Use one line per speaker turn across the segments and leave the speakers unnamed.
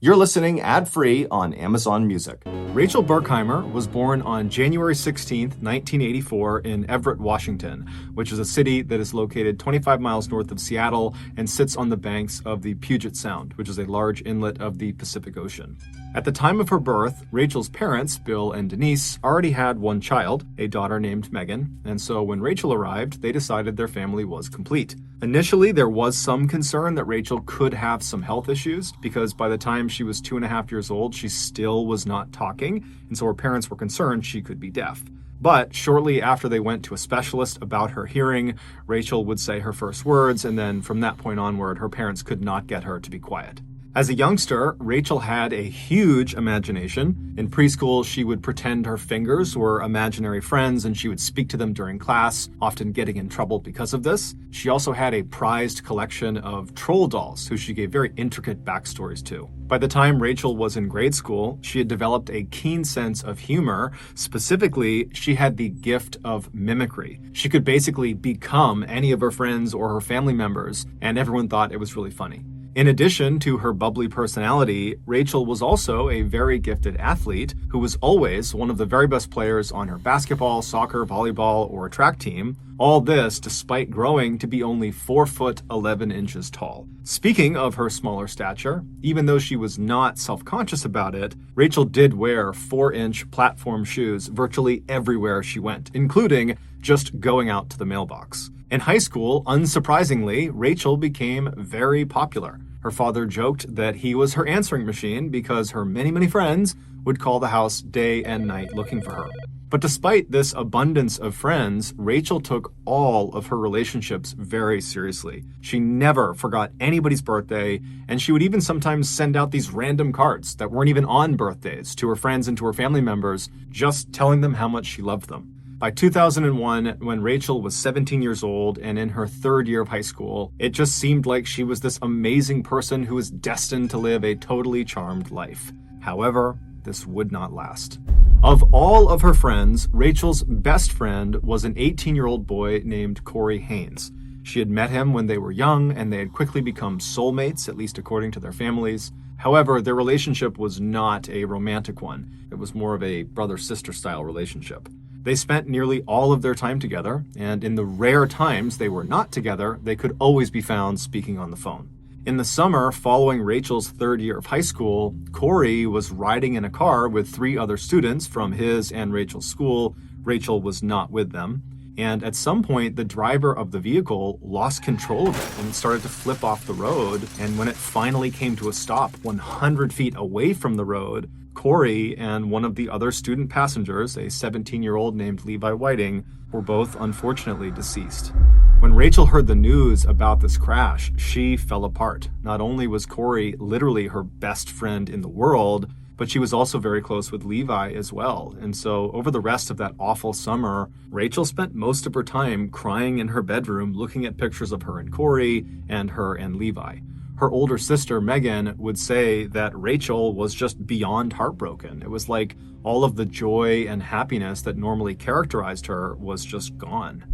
You're listening ad-free on Amazon Music. Rachel Berkheimer was born on January 16, 1984 in Everett, Washington, which is a city that is located 25 miles north of Seattle and sits on the banks of the Puget Sound, which is a large inlet of the Pacific Ocean. At the time of her birth, Rachel's parents, Bill and Denise, already had one child, a daughter named Megan, and so when Rachel arrived, they decided their family was complete. Initially, there was some concern that Rachel could have some health issues because by the time she was 2.5 years old, she still was not talking, and so her parents were concerned she could be deaf. But shortly after they went to a specialist about her hearing, Rachel would say her first words, and then from that point onward, her parents could not get her to be quiet. As a youngster, Rachel had a huge imagination. In preschool, she would pretend her fingers were imaginary friends and she would speak to them during class, often getting in trouble because of this. She also had a prized collection of troll dolls, who she gave very intricate backstories to. By the time Rachel was in grade school, she had developed a keen sense of humor. Specifically, she had the gift of mimicry. She could basically become any of her friends or her family members, and everyone thought it was really funny. In addition to her bubbly personality, Rachel was also a very gifted athlete who was always one of the very best players on her basketball, soccer, volleyball, or track team. All this despite growing to be only 4 foot 11 inches tall. Speaking of her smaller stature, even though she was not self-conscious about it, Rachel did wear 4-inch platform shoes virtually everywhere she went, including just going out to the mailbox. In high school, unsurprisingly, Rachel became very popular. Her father joked that he was her answering machine because her many friends would call the house day and night looking for her. But despite this abundance of friends, Rachel took all of her relationships very seriously. She never forgot anybody's birthday, and she would even sometimes send out these random cards that weren't even on birthdays to her friends and to her family members, just telling them how much she loved them. By 2001, when Rachel was 17 years old and in her 3rd year of high school, it just seemed like she was this amazing person who was destined to live a totally charmed life. However, this would not last. Of all of her friends, Rachel's best friend was an 18-year-old boy named Corey Haynes. She had met him when they were young, and they had quickly become soulmates, at least according to their families. However, their relationship was not a romantic one. It was more of a brother-sister style relationship. They spent nearly all of their time together, and in the rare times they were not together, they could always be found speaking on the phone. In the summer following Rachel's 3rd year of high school, Corey was riding in a car with 3 other students from his and Rachel's school. Rachel was not with them. And at some point, the driver of the vehicle lost control of it and it started to flip off the road. And when it finally came to a stop 100 feet away from the road, Corey and one of the other student passengers, a 17-year-old named Levi Whiting, were both unfortunately deceased. When Rachel heard the news about this crash, she fell apart. Not only was Corey literally her best friend in the world, but she was also very close with Levi as well. And so over the rest of that awful summer, Rachel spent most of her time crying in her bedroom, looking at pictures of her and Corey and her and Levi. Her older sister, Megan, would say that Rachel was just beyond heartbroken. It was like all of the joy and happiness that normally characterized her was just gone.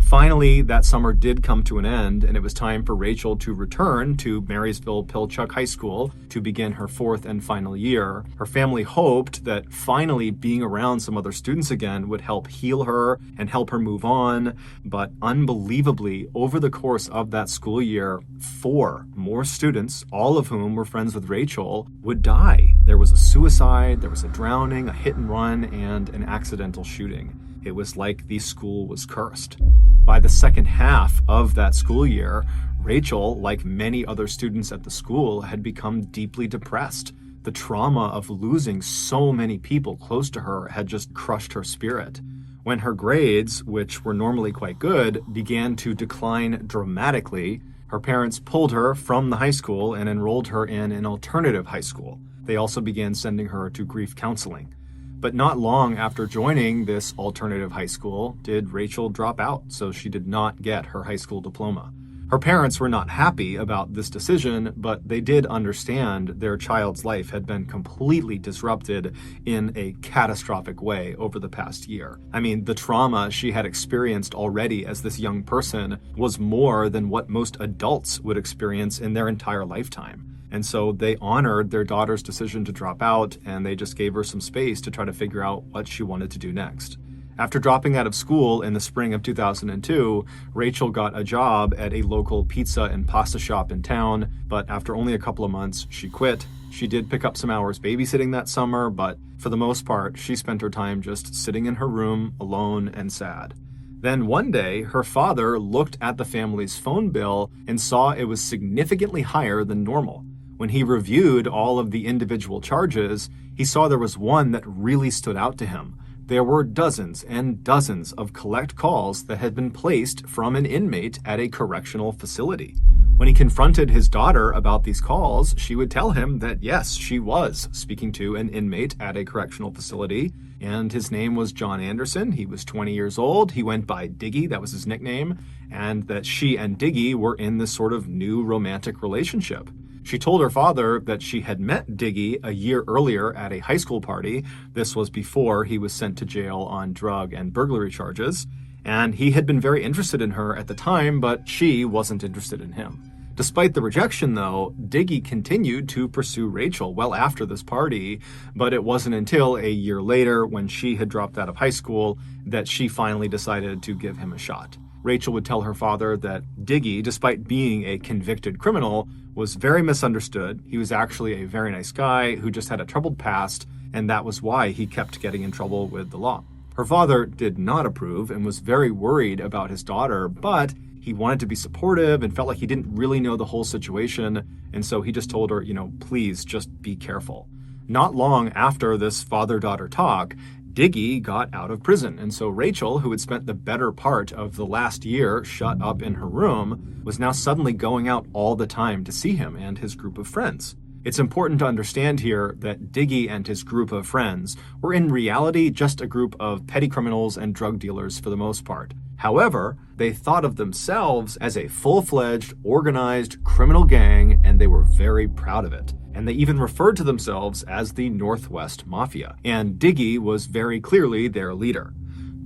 Finally, that summer did come to an end, and it was time for Rachel to return to Marysville-Pilchuck High School to begin her 4th and final year. Her family hoped that finally being around some other students again would help heal her and help her move on, but unbelievably, over the course of that school year, 4 more students, all of whom were friends with Rachel, would die. There was a suicide, there was a drowning, a hit and run, and an accidental shooting. It was like the school was cursed. By the second half of that school year, Rachel, like many other students at the school, had become deeply depressed. The trauma of losing so many people close to her had just crushed her spirit. When her grades, which were normally quite good, began to decline dramatically, her parents pulled her from the high school and enrolled her in an alternative high school. They also began sending her to grief counseling. But not long after joining this alternative high school did Rachel drop out, so she did not get her high school diploma. Her parents were not happy about this decision, but they did understand their child's life had been completely disrupted in a catastrophic way over the past year. I mean, the trauma she had experienced already as this young person was more than what most adults would experience in their entire lifetime. And so they honored their daughter's decision to drop out, and they just gave her some space to try to figure out what she wanted to do next. After dropping out of school in the spring of 2002, Rachel got a job at a local pizza and pasta shop in town, but after only a couple of months, she quit. She did pick up some hours babysitting that summer, but for the most part, she spent her time just sitting in her room, alone and sad. Then one day, her father looked at the family's phone bill and saw it was significantly higher than normal. When he reviewed all of the individual charges, he saw there was one that really stood out to him. There were dozens and dozens of collect calls that had been placed from an inmate at a correctional facility. When he confronted his daughter about these calls, she would tell him that yes, she was speaking to an inmate at a correctional facility, and his name was John Anderson. He was 20 years old. He went by Diggy, that was his nickname, and that she and Diggy were in this sort of new romantic relationship. She told her father that she had met Diggy a year earlier at a high school party. This was before he was sent to jail on drug and burglary charges, and he had been very interested in her at the time, but she wasn't interested in him. Despite the rejection, though, Diggy continued to pursue Rachel well after this party, but it wasn't until a year later, when she had dropped out of high school, that she finally decided to give him a shot. Rachel would tell her father that Diggy, despite being a convicted criminal, was very misunderstood. He was actually a very nice guy who just had a troubled past, and that was why he kept getting in trouble with the law. Her father did not approve and was very worried about his daughter, but he wanted to be supportive and felt like he didn't really know the whole situation, and so he just told her, please just be careful. Not long after this father-daughter talk, Diggy got out of prison, and so Rachel, who had spent the better part of the last year shut up in her room, was now suddenly going out all the time to see him and his group of friends. It's important to understand here that Diggy and his group of friends were in reality just a group of petty criminals and drug dealers for the most part. However, they thought of themselves as a full-fledged, organized criminal gang, and they were very proud of it. And they even referred to themselves as the Northwest Mafia. And Diggy was very clearly their leader.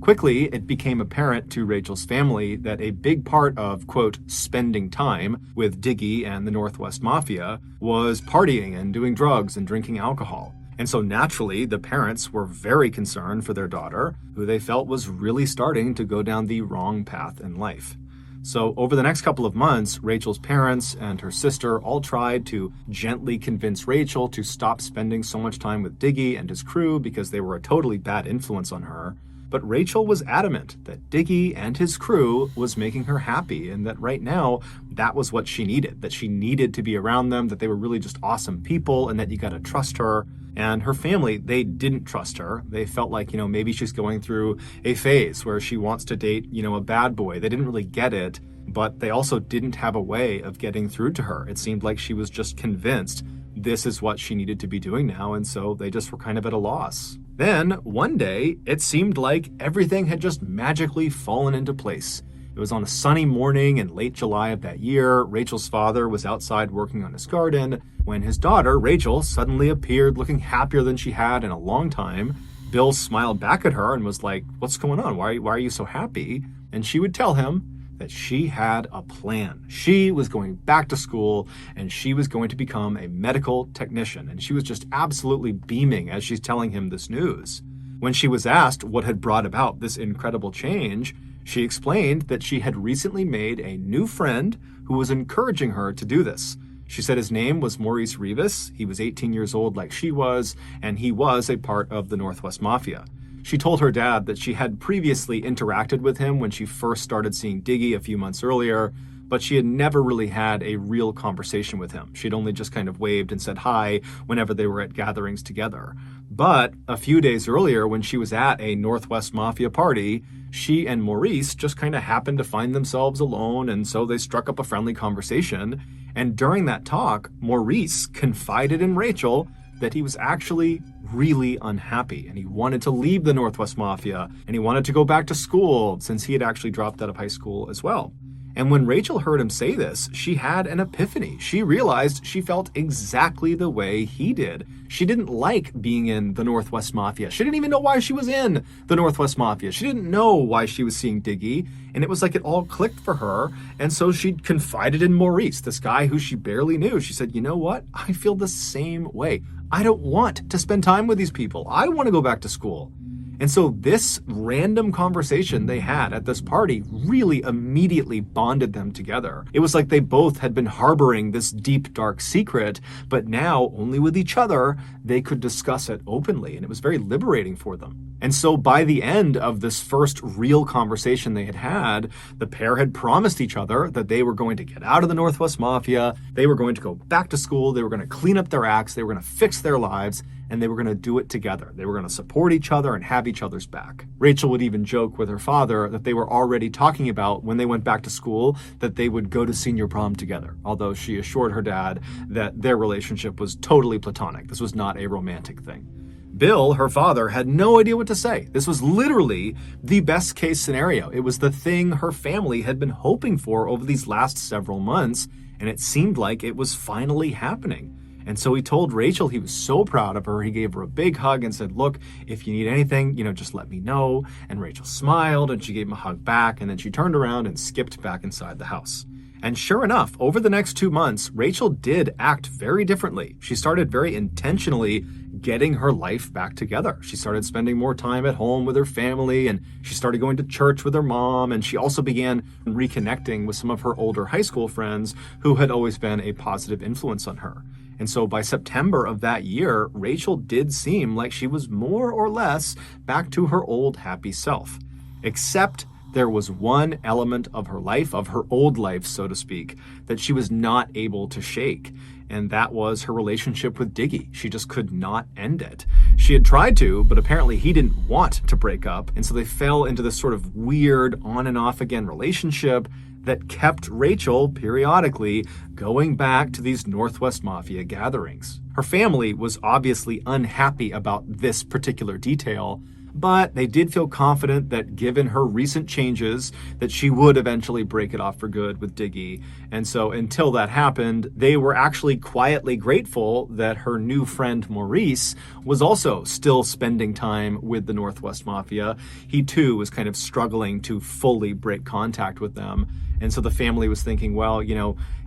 Quickly, it became apparent to Rachel's family that a big part of, quote, spending time with Diggy and the Northwest Mafia was partying and doing drugs and drinking alcohol. And so naturally, the parents were very concerned for their daughter, who they felt was really starting to go down the wrong path in life. So over the next couple of months, Rachel's parents and her sister all tried to gently convince Rachel to stop spending so much time with Diggy and his crew because they were a totally bad influence on her. But Rachel was adamant that Diggy and his crew was making her happy, and that right now that was what she needed, that she needed to be around them, that they were really just awesome people, and that you got to trust her. And her family, they didn't trust her. They felt like, maybe she's going through a phase where she wants to date, a bad boy. They didn't really get it, but they also didn't have a way of getting through to her. It seemed like she was just convinced this is what she needed to be doing now, and so they just were kind of at a loss. Then, one day, it seemed like everything had just magically fallen into place. It was on a sunny morning in late July of that year. Rachel's father was outside working on his garden when his daughter, Rachel, suddenly appeared looking happier than she had in a long time. Bill smiled back at her and was like, "What's going on? Why are you so happy?" And she would tell him that she had a plan. She was going back to school and she was going to become a medical technician. And she was just absolutely beaming as she's telling him this news. When she was asked what had brought about this incredible change, she explained that she had recently made a new friend who was encouraging her to do this. She said his name was Maurice Rivas. He was 18 years old like she was, and he was a part of the Northwest Mafia. She told her dad that she had previously interacted with him when she first started seeing Diggy a few months earlier, but she had never really had a real conversation with him. She'd only just kind of waved and said hi whenever they were at gatherings together. But a few days earlier, when she was at a Northwest Mafia party, she and Maurice just kind of happened to find themselves alone, and so they struck up a friendly conversation. And during that talk, Maurice confided in Rachel that he was actually really unhappy, and he wanted to leave the Northwest Mafia, and he wanted to go back to school since he had actually dropped out of high school as well. And when Rachel heard him say this, she had an epiphany. She realized she felt exactly the way he did. She didn't like being in the Northwest Mafia. She didn't even know why she was in the Northwest Mafia. She didn't know why she was seeing Diggy. And it was like it all clicked for her. And so she confided in Maurice, this guy who she barely knew. She said, you know what? I feel the same way. I don't want to spend time with these people. I want to go back to school. And so this random conversation they had at this party really immediately bonded them together. It was like they both had been harboring this deep, dark secret, but now only with each other, they could discuss it openly. And it was very liberating for them. And so by the end of this first real conversation they had had, the pair had promised each other that they were going to get out of the Northwest Mafia. They were going to go back to school. They were going to clean up their acts. They were going to fix their lives. And they were going to do it together. They were going to support each other and have each other's back. Rachel would even joke with her father that they were already talking about when they went back to school that they would go to senior prom together, although she assured her dad that their relationship was totally platonic. This was not a romantic thing. Bill, her father, had no idea what to say. This was literally the best case scenario. It was the thing her family had been hoping for over these last several months, and it seemed like it was finally happening. And so he told Rachel he was so proud of her. He gave her a big hug and said, look, if you need anything, just let me know. And Rachel smiled and she gave him a hug back. And then she turned around and skipped back inside the house. And sure enough, over the next 2 months, Rachel did act very differently. She started very intentionally getting her life back together. She started spending more time at home with her family, and she started going to church with her mom, and she also began reconnecting with some of her older high school friends who had always been a positive influence on her. And so by September of that year, Rachel did seem like she was more or less back to her old happy self. Except there was one element of her life, of her old life, so to speak, that she was not able to shake. And that was her relationship with Diggy. She just could not end it. She had tried to, but apparently he didn't want to break up. And so they fell into this sort of weird on and off again relationship that kept Rachel periodically going back to these Northwest Mafia gatherings. Her family was obviously unhappy about this particular detail, but they did feel confident that given her recent changes, that she would eventually break it off for good with Diggy. And so until that happened, they were actually quietly grateful that her new friend Maurice was also still spending time with the Northwest Mafia. He too was kind of struggling to fully break contact with them. And so the family was thinking, well,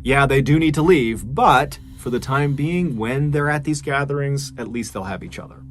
yeah, they do need to leave, but for the time being, when they're at these gatherings, at least they'll have each other.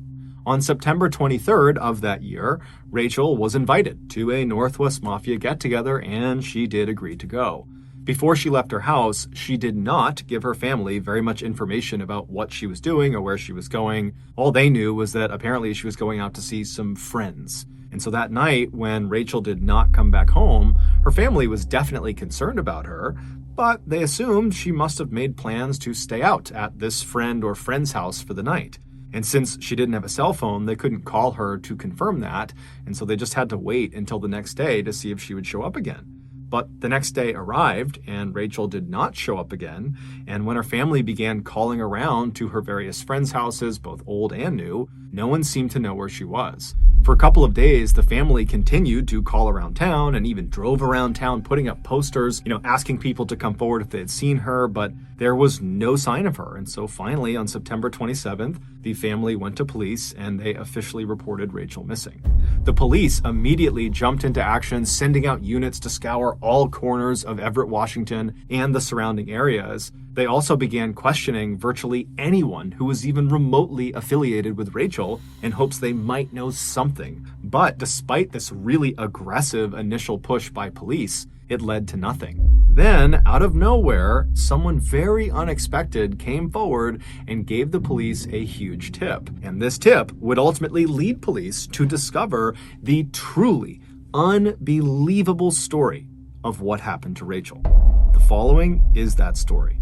On September 23rd of that year, Rachel was invited to a Northwest Mafia get-together, and she did agree to go. Before she left her house, she did not give her family very much information about what she was doing or where she was going. All they knew was that apparently she was going out to see some friends. And so that night, when Rachel did not come back home, her family was definitely concerned about her, but they assumed she must have made plans to stay out at this friend or friend's house for the night. And since she didn't have a cell phone, they couldn't call her to confirm that, and so they just had to wait until the next day to see if she would show up again. But the next day arrived, and Rachel did not show up again, and when her family began calling around to her various friends' houses, both old and new, no one seemed to know where she was. For a couple of days, the family continued to call around town and even drove around town putting up posters, asking people to come forward if they had seen her, but there was no sign of her. And so finally, on September 27th, the family went to police and they officially reported Rachel missing. The police immediately jumped into action, sending out units to scour all corners of Everett, Washington, and the surrounding areas. They also began questioning virtually anyone who was even remotely affiliated with Rachel in hopes they might know something. But despite this really aggressive initial push by police, it led to nothing. Then, out of nowhere, someone very unexpected came forward and gave the police a huge tip. And this tip would ultimately lead police to discover the truly unbelievable story of what happened to Rachel. The following is that story.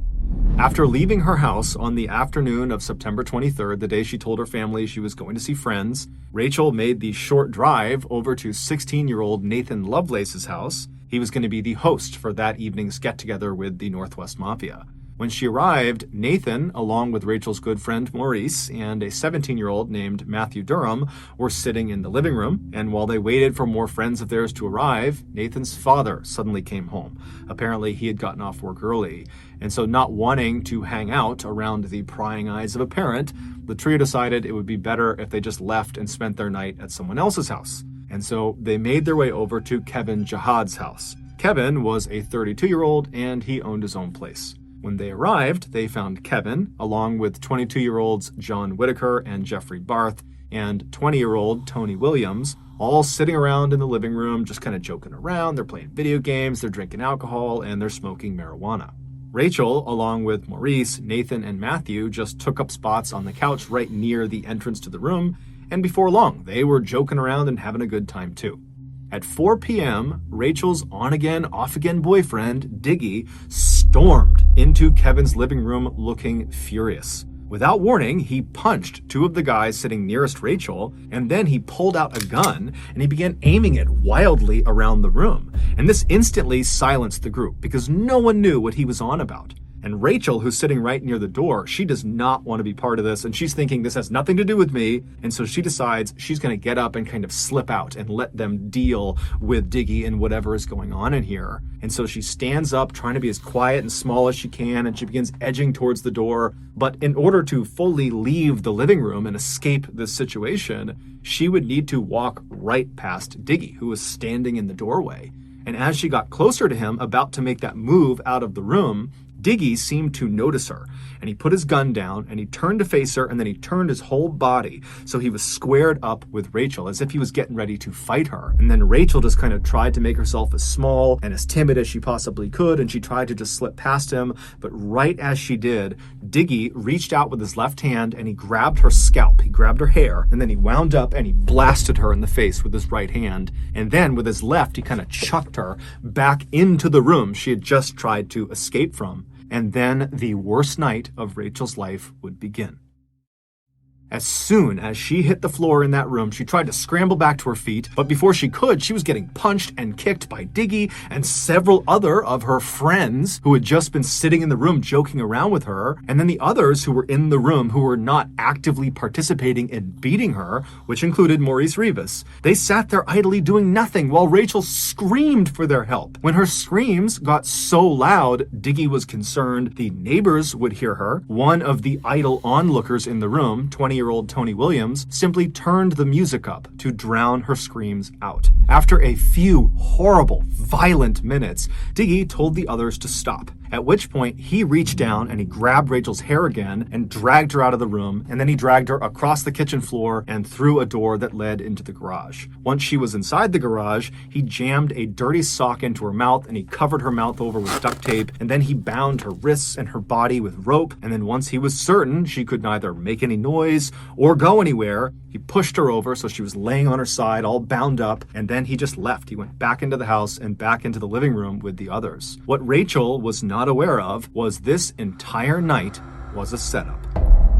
After leaving her house on the afternoon of September 23rd, the day she told her family she was going to see friends, Rachel made the short drive over to 16-year-old Nathan Lovelace's house. He was going to be the host for that evening's get-together with the Northwest Mafia. When she arrived, Nathan, along with Rachel's good friend Maurice and a 17-year-old named Matthew Durham, were sitting in the living room, and while they waited for more friends of theirs to arrive, Nathan's father suddenly came home. Apparently, he had gotten off work early, and so not wanting to hang out around the prying eyes of a parent, the trio decided it would be better if they just left and spent their night at someone else's house. And so they made their way over to Kevin Jihad's house. Kevin was a 32-year-old, and he owned his own place. When they arrived, they found Kevin, along with 22-year-olds John Whitaker and Jeffrey Barth, and 20-year-old Tony Williams, all sitting around in the living room, just kind of joking around. They're playing video games, they're drinking alcohol, and they're smoking marijuana. Rachel, along with Maurice, Nathan, and Matthew, just took up spots on the couch right near the entrance to the room, and before long, they were joking around and having a good time too. At 4 p.m., Rachel's on-again, off-again boyfriend, Diggy, stormed into Kevin's living room looking furious. Without warning, he punched two of the guys sitting nearest Rachel, and then he pulled out a gun and he began aiming it wildly around the room. And this instantly silenced the group because no one knew what he was on about. And Rachel, who's sitting right near the door, she does not want to be part of this, and she's thinking this has nothing to do with me, and so she decides she's going to get up and kind of slip out and let them deal with Diggy and whatever is going on in here. And so she stands up, trying to be as quiet and small as she can, and she begins edging towards the door. But in order to fully leave the living room and escape this situation, she would need to walk right past Diggy, who was standing in the doorway. And as she got closer to him, about to make that move out of the room, Diggy seemed to notice her, and he put his gun down, and he turned to face her, and then he turned his whole body so he was squared up with Rachel, as if he was getting ready to fight her. And then Rachel just kind of tried to make herself as small and as timid as she possibly could, and she tried to just slip past him, but right as she did, Diggy reached out with his left hand, and he grabbed her scalp, he grabbed her hair, and then he wound up and he blasted her in the face with his right hand, and then with his left, he kind of chucked her back into the room she had just tried to escape from. And then the worst night of Rachel's life would begin. As soon as she hit the floor in that room, she tried to scramble back to her feet, but before she could, she was getting punched and kicked by Diggy and several other of her friends who had just been sitting in the room joking around with her, and then the others who were in the room who were not actively participating in beating her, which included Maurice Rivas. They sat there idly doing nothing while Rachel screamed for their help. When her screams got so loud, Diggy was concerned the neighbors would hear her. One of the idle onlookers in the room, 20-year-old Tony Williams, simply turned the music up to drown her screams out. After a few horrible, violent minutes, Diggy told the others to stop, at which point he reached down and he grabbed Rachel's hair again and dragged her out of the room, and then he dragged her across the kitchen floor and through a door that led into the garage. Once she was inside the garage, he jammed a dirty sock into her mouth and he covered her mouth over with duct tape, and then he bound her wrists and her body with rope, and then once he was certain she could neither make any noise or go anywhere, he pushed her over so she was laying on her side all bound up, and then he just left. He went back into the house and back into the living room with the others. What Rachel was not aware of was this entire night was a setup.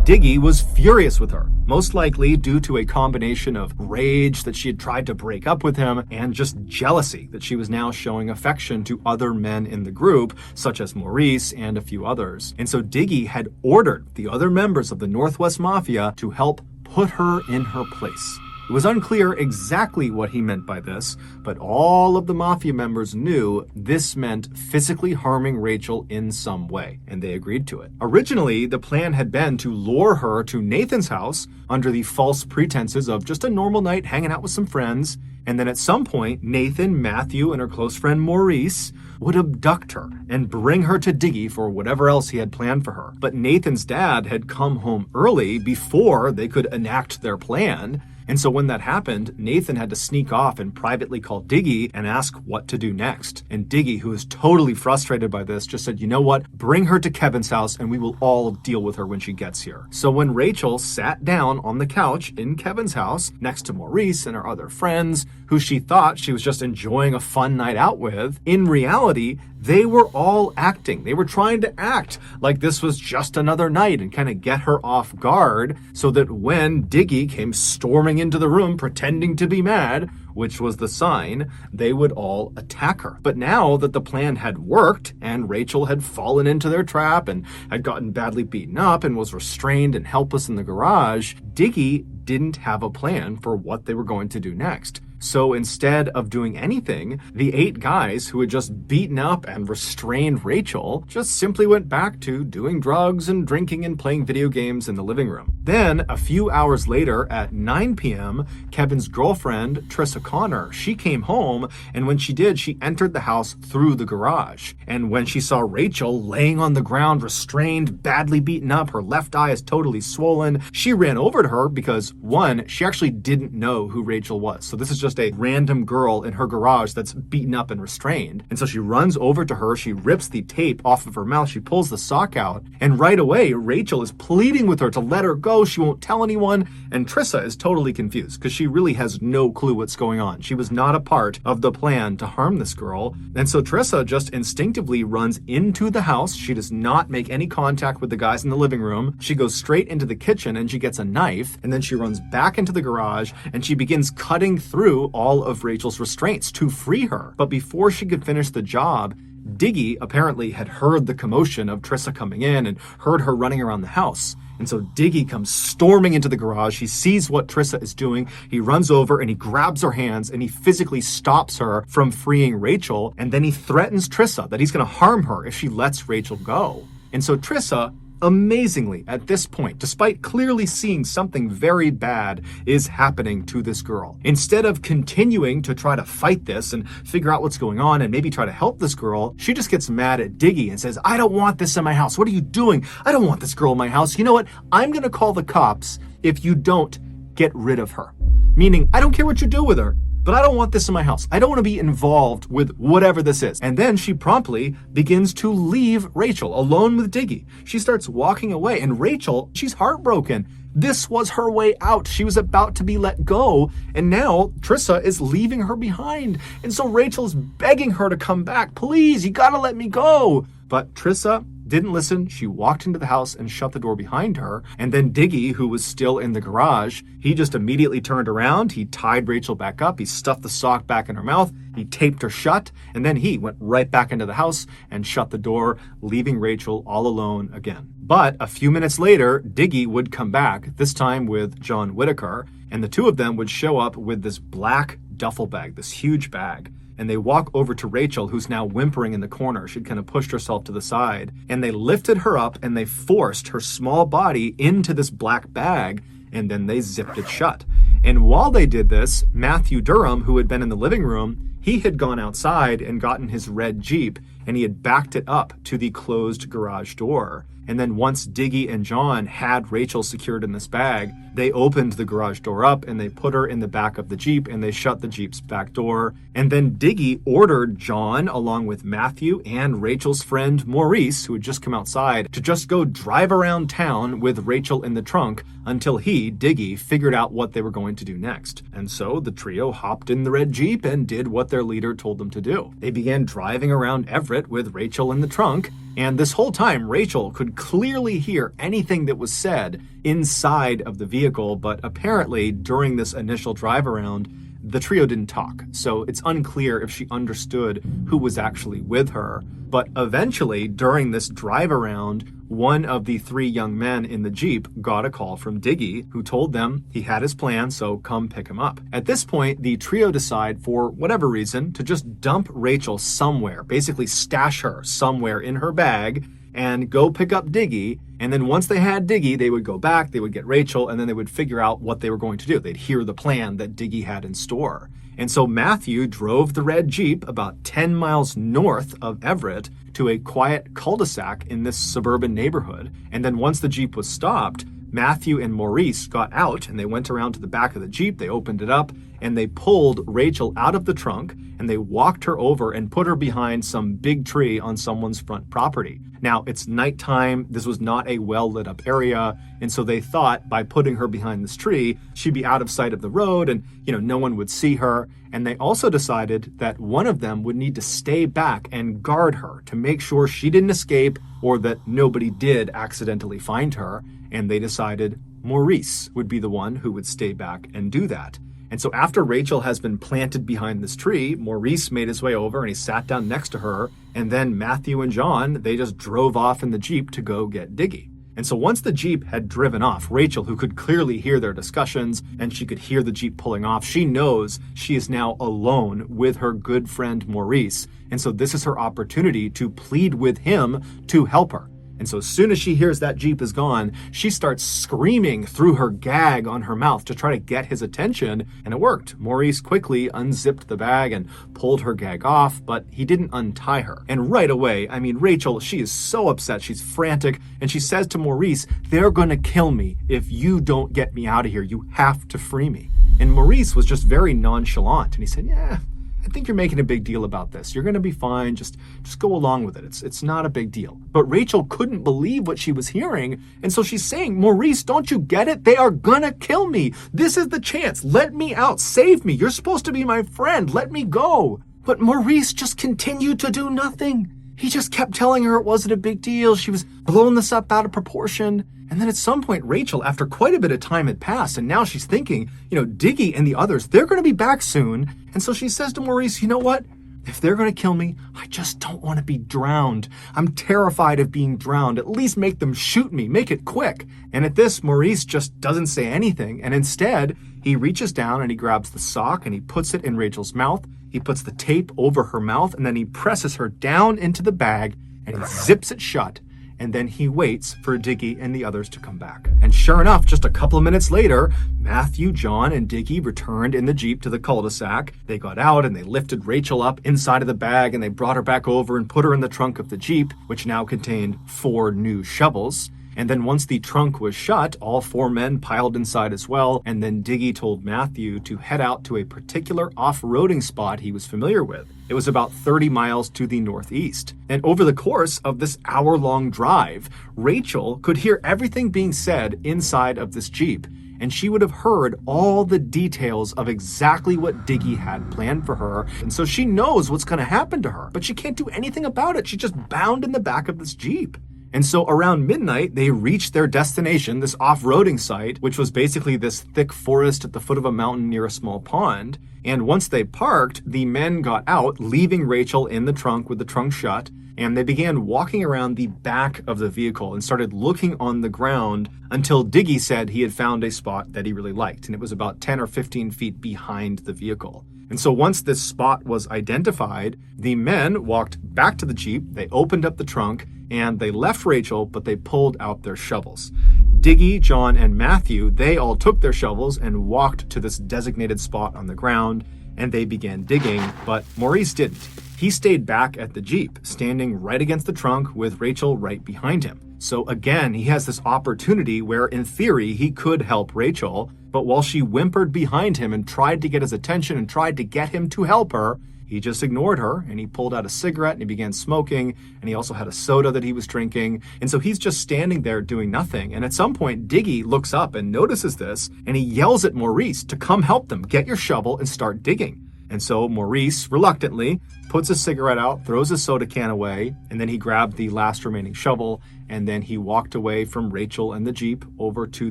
Diggy was furious with her, most likely due to a combination of rage that she had tried to break up with him and just jealousy that she was now showing affection to other men in the group, such as Maurice and a few others. And so Diggy had ordered the other members of the Northwest Mafia to help put her in her place. It was unclear exactly what he meant by this, but all of the Mafia members knew this meant physically harming Rachel in some way, and they agreed to it. Originally, the plan had been to lure her to Nathan's house under the false pretenses of just a normal night hanging out with some friends, and then at some point, Nathan, Matthew, and her close friend Maurice would abduct her and bring her to Diggy for whatever else he had planned for her. But Nathan's dad had come home early before they could enact their plan, and so when that happened, Nathan had to sneak off and privately call Diggy and ask what to do next. And Diggy, who was totally frustrated by this, just said, you know what, bring her to Kevin's house and we will all deal with her when she gets here. So when Rachel sat down on the couch in Kevin's house next to Maurice and her other friends, who she thought she was just enjoying a fun night out with, in reality, they were all acting. They were trying to act like this was just another night and kind of get her off guard so that when Diggy came storming into the room pretending to be mad, which was the sign, they would all attack her. But now that the plan had worked and Rachel had fallen into their trap and had gotten badly beaten up and was restrained and helpless in the garage, Diggy didn't have a plan for what they were going to do next. So instead of doing anything, the 8 guys who had just beaten up and restrained Rachel just simply went back to doing drugs and drinking and playing video games in the living room. Then, a few hours later at 9 p.m., Kevin's girlfriend, Trissa Connor, she came home, and when she did, she entered the house through the garage. And when she saw Rachel laying on the ground, restrained, badly beaten up, her left eye is totally swollen, she ran over to her because, one, she actually didn't know who Rachel was. So this is just a random girl in her garage that's beaten up and restrained. And so she runs over to her, she rips the tape off of her mouth, she pulls the sock out, and right away Rachel is pleading with her to let her go, she won't tell anyone, and Trissa is totally confused because she really has no clue what's going on. She was not a part of the plan to harm this girl, and so Trissa just instinctively runs into the house. She does not make any contact with the guys in the living room. She goes straight into the kitchen and she gets a knife, and then she runs back into the garage and she begins cutting through all of Rachel's restraints to free her. But before she could finish the job, Diggy apparently had heard the commotion of Trissa coming in and heard her running around the house. And so Diggy comes storming into the garage. He sees what Trissa is doing. He runs over and he grabs her hands and he physically stops her from freeing Rachel. And then he threatens Trissa that he's going to harm her if she lets Rachel go. And so Trissa, amazingly, at this point, despite clearly seeing something very bad is happening to this girl, instead of continuing to try to fight this and figure out what's going on and maybe try to help this girl, she just gets mad at Diggy and says, "I don't want this in my house. What are you doing? I don't want this girl in my house. You know what? I'm going to call the cops if you don't get rid of her." Meaning, I don't care what you do with her, but I don't want this in my house. I don't want to be involved with whatever this is. And then she promptly begins to leave Rachel alone with Diggy. She starts walking away, and Rachel, she's heartbroken. This was her way out. She was about to be let go, and now Trissa is leaving her behind. And so Rachel's begging her to come back. "Please, you gotta let me go." But Trissa didn't listen. She walked into the house and shut the door behind her. And then Diggy, who was still in the garage, he just immediately turned around. He tied Rachel back up. He stuffed the sock back in her mouth. He taped her shut. And then he went right back into the house and shut the door, leaving Rachel all alone again. But a few minutes later, Diggy would come back, this time with John Whitaker, and the two of them would show up with this black duffel bag, this huge bag. And they walk over to Rachel, who's now whimpering in the corner. She'd kind of pushed herself to the side. And they lifted her up and they forced her small body into this black bag, and then they zipped it shut. And while they did this, Matthew Durham, who had been in the living room, he had gone outside and gotten his red Jeep, and he had backed it up to the closed garage door. And then once Diggy and John had Rachel secured in this bag, they opened the garage door up and they put her in the back of the Jeep and they shut the Jeep's back door. And then Diggy ordered John, along with Matthew and Rachel's friend Maurice, who had just come outside, to just go drive around town with Rachel in the trunk until he, Diggy, figured out what they were going to do next. And so the trio hopped in the red Jeep and did what their leader told them to do. They began driving around Everett with Rachel in the trunk. And this whole time, Rachel could clearly hear anything that was said inside of the vehicle, but apparently during this initial drive around, the trio didn't talk. So it's unclear if she understood who was actually with her. But eventually, during this drive around, one of the 3 young men in the Jeep got a call from Diggy, who told them he had his plan, so come pick him up. At this point, the trio decide, for whatever reason, to just dump Rachel somewhere, basically stash her somewhere in her bag, and go pick up Diggy. And then once they had Diggy, they would go back, they would get Rachel, and then they would figure out what they were going to do. They'd hear the plan that Diggy had in store. And so Matthew drove the red Jeep about 10 miles north of Everett to a quiet cul-de-sac in this suburban neighborhood. And then once the Jeep was stopped, Matthew and Maurice got out and they went around to the back of the Jeep. They opened it up and they pulled Rachel out of the trunk and they walked her over and put her behind some big tree on someone's front property. Now, it's nighttime. This was not a well-lit up area. And so they thought by putting her behind this tree, she'd be out of sight of the road and, no one would see her. And they also decided that one of them would need to stay back and guard her to make sure she didn't escape or that nobody did accidentally find her. And they decided Maurice would be the one who would stay back and do that. And so after Rachel has been planted behind this tree, Maurice made his way over and he sat down next to her. And then Matthew and John, they just drove off in the Jeep to go get Diggy. And so once the Jeep had driven off, Rachel, who could clearly hear their discussions and she could hear the Jeep pulling off, she knows she is now alone with her good friend Maurice. And so this is her opportunity to plead with him to help her. And so as soon as she hears that Jeep is gone, she starts screaming through her gag on her mouth to try to get his attention. And it worked. Maurice quickly unzipped the bag and pulled her gag off, but he didn't untie her. And right away, Rachel, she is so upset. She's frantic. And she says to Maurice, "They're going to kill me if you don't get me out of here. You have to free me." And Maurice was just very nonchalant. And he said, "Yeah, I think you're making a big deal about this. You're going to be fine. Just go along with it. It's not a big deal." But Rachel couldn't believe what she was hearing. And so she's saying, "Maurice, don't you get it? They are going to kill me. This is the chance. Let me out. Save me. You're supposed to be my friend. Let me go." But Maurice just continued to do nothing. He just kept telling her it wasn't a big deal. She was blowing this up out of proportion. And then at some point, Rachel, after quite a bit of time had passed, and now she's thinking, Diggy and the others, they're going to be back soon. And so she says to Maurice, "You know what? If they're going to kill me, I just don't want to be drowned. I'm terrified of being drowned. At least make them shoot me. Make it quick." And at this, Maurice just doesn't say anything. And instead, he reaches down and he grabs the sock and he puts it in Rachel's mouth. He puts the tape over her mouth and then he presses her down into the bag and he zips it shut. And then he waits for Diggy and the others to come back. And sure enough, just a couple of minutes later, Matthew, John, and Diggy returned in the Jeep to the cul-de-sac. They got out and they lifted Rachel up inside of the bag and they brought her back over and put her in the trunk of the Jeep, which now contained 4 new shovels. And then once the trunk was shut, all 4 men piled inside as well. And then Diggy told Matthew to head out to a particular off-roading spot he was familiar with. It was about 30 miles to the northeast. And over the course of this hour-long drive, Rachel could hear everything being said inside of this Jeep. And she would have heard all the details of exactly what Diggy had planned for her. And so she knows what's going to happen to her, but she can't do anything about it. She's just bound in the back of this Jeep. And so around midnight, they reached their destination, this off-roading site, which was basically this thick forest at the foot of a mountain near a small pond. And once they parked, the men got out, leaving Rachel in the trunk with the trunk shut, and they began walking around the back of the vehicle and started looking on the ground until Diggy said he had found a spot that he really liked, and it was about 10 or 15 feet behind the vehicle. And so once this spot was identified, the men walked back to the Jeep, they opened up the trunk, and they left Rachel, but they pulled out their shovels. Diggy, John, and Matthew, they all took their shovels and walked to this designated spot on the ground, and they began digging, but Maurice didn't. He stayed back at the Jeep, standing right against the trunk with Rachel right behind him. So again, he has this opportunity where, in theory, he could help Rachel, but while she whimpered behind him and tried to get his attention and tried to get him to help her, he just ignored her, and he pulled out a cigarette and he began smoking, and he also had a soda that he was drinking. And so he's just standing there doing nothing. And at some point, Diggy looks up and notices this, and he yells at Maurice to come help them, get your shovel and start digging. And so Maurice, reluctantly, puts a cigarette out, throws his soda can away, and then he grabbed the last remaining shovel, and then he walked away from Rachel and the Jeep over to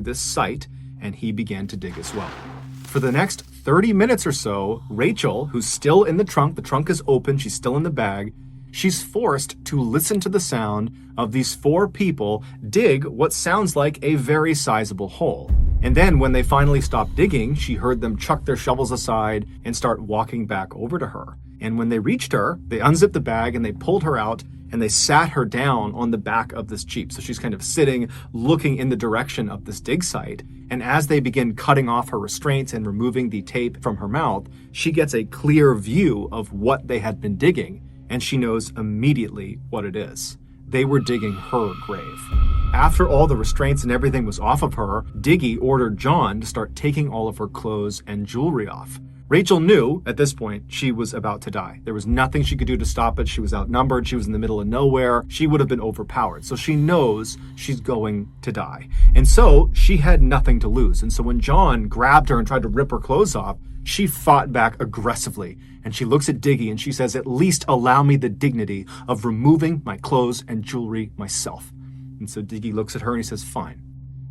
this site, and he began to dig as well. For the next 30 minutes or so, Rachel, who's still in the trunk is open, she's still in the bag, she's forced to listen to the sound of these 4 people dig what sounds like a very sizable hole. And then when they finally stopped digging, she heard them chuck their shovels aside and start walking back over to her. And when they reached her, they unzipped the bag and they pulled her out and they sat her down on the back of this Jeep. So she's kind of sitting, looking in the direction of this dig site. And as they begin cutting off her restraints and removing the tape from her mouth, she gets a clear view of what they had been digging, and she knows immediately what it is. they were digging her grave. After all the restraints and everything was off of her, Diggy ordered John to start taking all of her clothes and jewelry off. Rachel knew at this point she was about to die. There was nothing she could do to stop it. She was outnumbered. She was in the middle of nowhere. She would have been overpowered. So she knows she's going to die. And so she had nothing to lose. And so when John grabbed her and tried to rip her clothes off, she fought back aggressively. And she looks at Diggy and she says, "At least allow me the dignity of removing my clothes and jewelry myself." And so Diggy looks at her and he says, "Fine."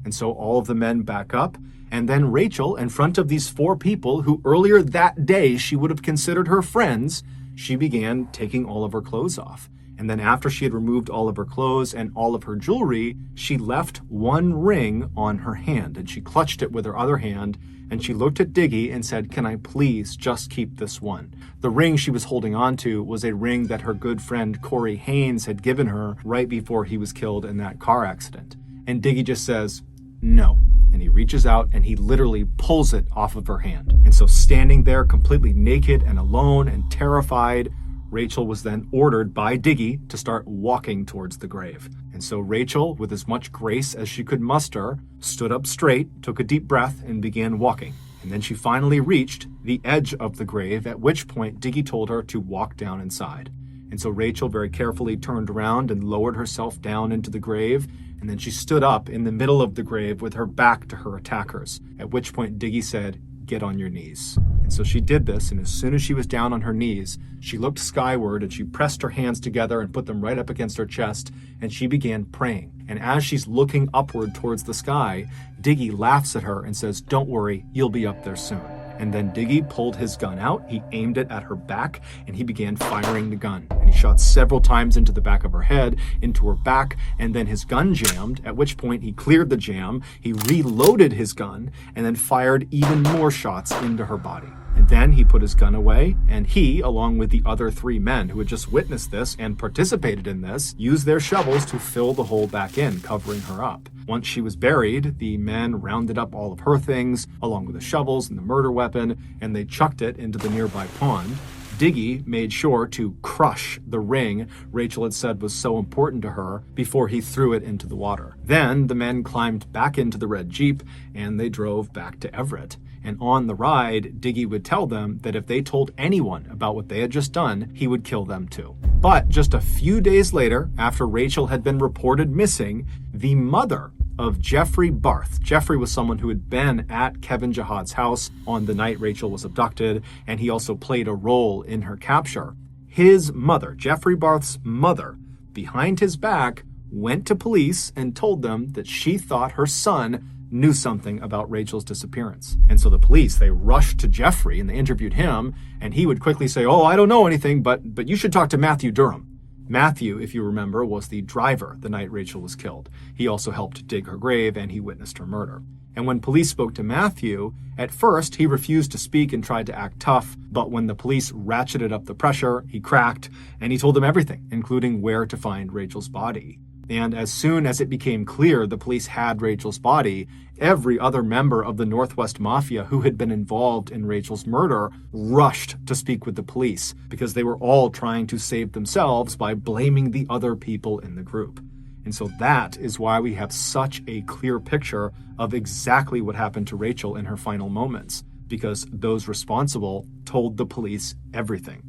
And so all of the men back up. And then Rachel, in front of these 4 people who earlier that day she would have considered her friends, she began taking all of her clothes off. And then after she had removed all of her clothes and all of her jewelry, she left one ring on her hand. And she clutched it with her other hand. And she looked at Diggy and said, "Can I please just keep this one?" The ring she was holding on to was a ring that her good friend Corey Haynes had given her right before he was killed in that car accident. And Diggy just says, "No." And he reaches out and he literally pulls it off of her hand. And so standing there completely naked and alone and terrified, Rachel was then ordered by Diggy to start walking towards the grave. And so Rachel, with as much grace as she could muster, stood up straight, took a deep breath, and began walking. And then she finally reached the edge of the grave, at which point Diggy told her to walk down inside. And so Rachel very carefully turned around and lowered herself down into the grave. And then she stood up in the middle of the grave with her back to her attackers, at which point Diggy said, "Get on your knees." And so she did this, and as soon as she was down on her knees, she looked skyward and she pressed her hands together and put them right up against her chest, and she began praying. And as she's looking upward towards the sky, Diggy laughs at her and says, "Don't worry, you'll be up there soon." And then Diggy pulled his gun out, he aimed it at her back, and he began firing the gun. And he shot several times into the back of her head, into her back, and then his gun jammed, at which point he cleared the jam, he reloaded his gun, and then fired even more shots into her body. And then he put his gun away, and he, along with the other 3 men who had just witnessed this and participated in this, used their shovels to fill the hole back in, covering her up. Once she was buried, the men rounded up all of her things, along with the shovels and the murder weapon, and they chucked it into the nearby pond. Diggy made sure to crush the ring Rachel had said was so important to her before he threw it into the water. Then the men climbed back into the red Jeep, and they drove back to Everett. And on the ride, Diggy would tell them that if they told anyone about what they had just done, he would kill them too. But just a few days later, after Rachel had been reported missing, the mother of Jeffrey Barth. Jeffrey was someone who had been at Kevin Jihad's house on the night Rachel was abducted, and he also played a role in her capture. His mother, Jeffrey Barth's mother, behind his back, went to police and told them that she thought her son knew something about Rachel's disappearance. And so the police, they rushed to Jeffrey and they interviewed him, and he would quickly say, "Oh, I don't know anything, but you should talk to Matthew Durham." Matthew, if you remember, was the driver the night Rachel was killed. He also helped dig her grave and he witnessed her murder. And when police spoke to Matthew, at first he refused to speak and tried to act tough, but when the police ratcheted up the pressure, he cracked and he told them everything, including where to find Rachel's body. And as soon as it became clear the police had Rachel's body, every other member of the Northwest Mafia who had been involved in Rachel's murder rushed to speak with the police because they were all trying to save themselves by blaming the other people in the group. And so that is why we have such a clear picture of exactly what happened to Rachel in her final moments, because those responsible told the police everything.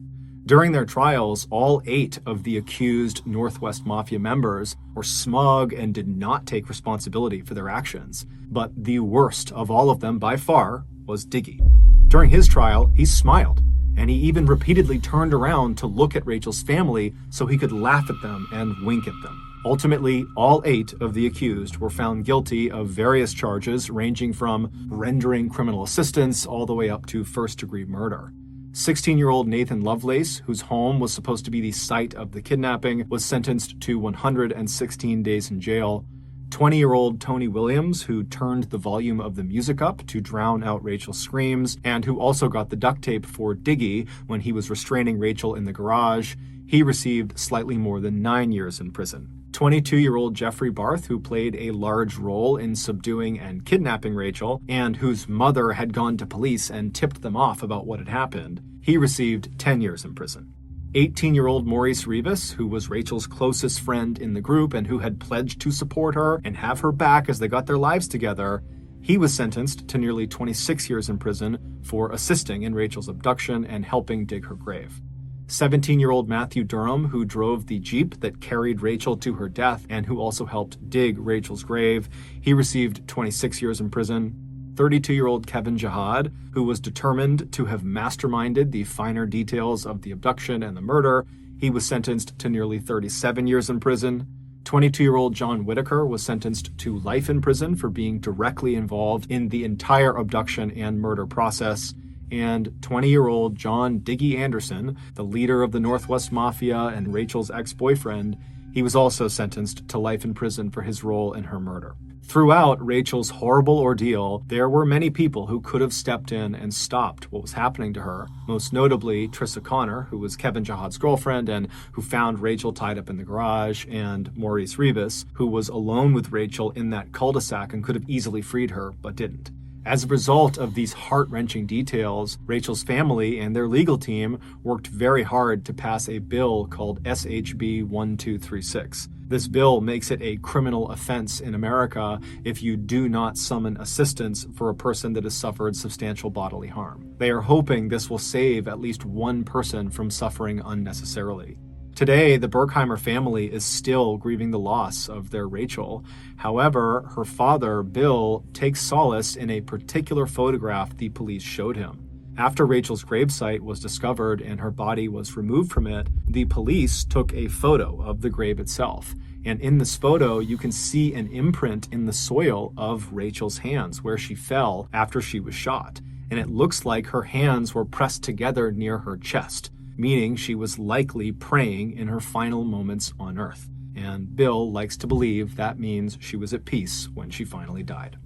During their trials, all 8 of the accused Northwest Mafia members were smug and did not take responsibility for their actions. But the worst of all of them, by far, was Diggy. During his trial, he smiled, and he even repeatedly turned around to look at Rachel's family so he could laugh at them and wink at them. Ultimately, all 8 of the accused were found guilty of various charges ranging from rendering criminal assistance all the way up to first-degree murder. 16-year-old Nathan Lovelace, whose home was supposed to be the site of the kidnapping, was sentenced to 116 days in jail. 20-year-old Tony Williams, who turned the volume of the music up to drown out Rachel's screams, and who also got the duct tape for Diggy when he was restraining Rachel in the garage, he received slightly more than 9 years in prison. 22-year-old Jeffrey Barth, who played a large role in subduing and kidnapping Rachel, and whose mother had gone to police and tipped them off about what had happened, he received 10 years in prison. 18-year-old Maurice Rivas, who was Rachel's closest friend in the group and who had pledged to support her and have her back as they got their lives together, he was sentenced to nearly 26 years in prison for assisting in Rachel's abduction and helping dig her grave. 17-year-old Matthew Durham, who drove the Jeep that carried Rachel to her death and who also helped dig Rachel's grave, he received 26 years in prison. 32-year-old Kevin Jihad, who was determined to have masterminded the finer details of the abduction and the murder, he was sentenced to nearly 37 years in prison. 22-year-old John Whitaker was sentenced to life in prison for being directly involved in the entire abduction and murder process. And 20-year-old John Diggy Anderson, the leader of the Northwest Mafia and Rachel's ex-boyfriend, he was also sentenced to life in prison for his role in her murder. Throughout Rachel's horrible ordeal, there were many people who could have stepped in and stopped what was happening to her, most notably Trissa Connor, who was Kevin Jihad's girlfriend and who found Rachel tied up in the garage, and Maurice Rivas, who was alone with Rachel in that cul-de-sac and could have easily freed her, but didn't. As a result of these heart-wrenching details, Rachel's family and their legal team worked very hard to pass a bill called SHB 1236. This bill makes it a criminal offense in America if you do not summon assistance for a person that has suffered substantial bodily harm. They are hoping this will save at least one person from suffering unnecessarily. Today, the Berkheimer family is still grieving the loss of their Rachel. However, her father, Bill, takes solace in a particular photograph the police showed him. After Rachel's gravesite was discovered and her body was removed from it, the police took a photo of the grave itself. And in this photo, you can see an imprint in the soil of Rachel's hands where she fell after she was shot. And it looks like her hands were pressed together near her chest, meaning she was likely praying in her final moments on Earth. And Bill likes to believe that means she was at peace when she finally died.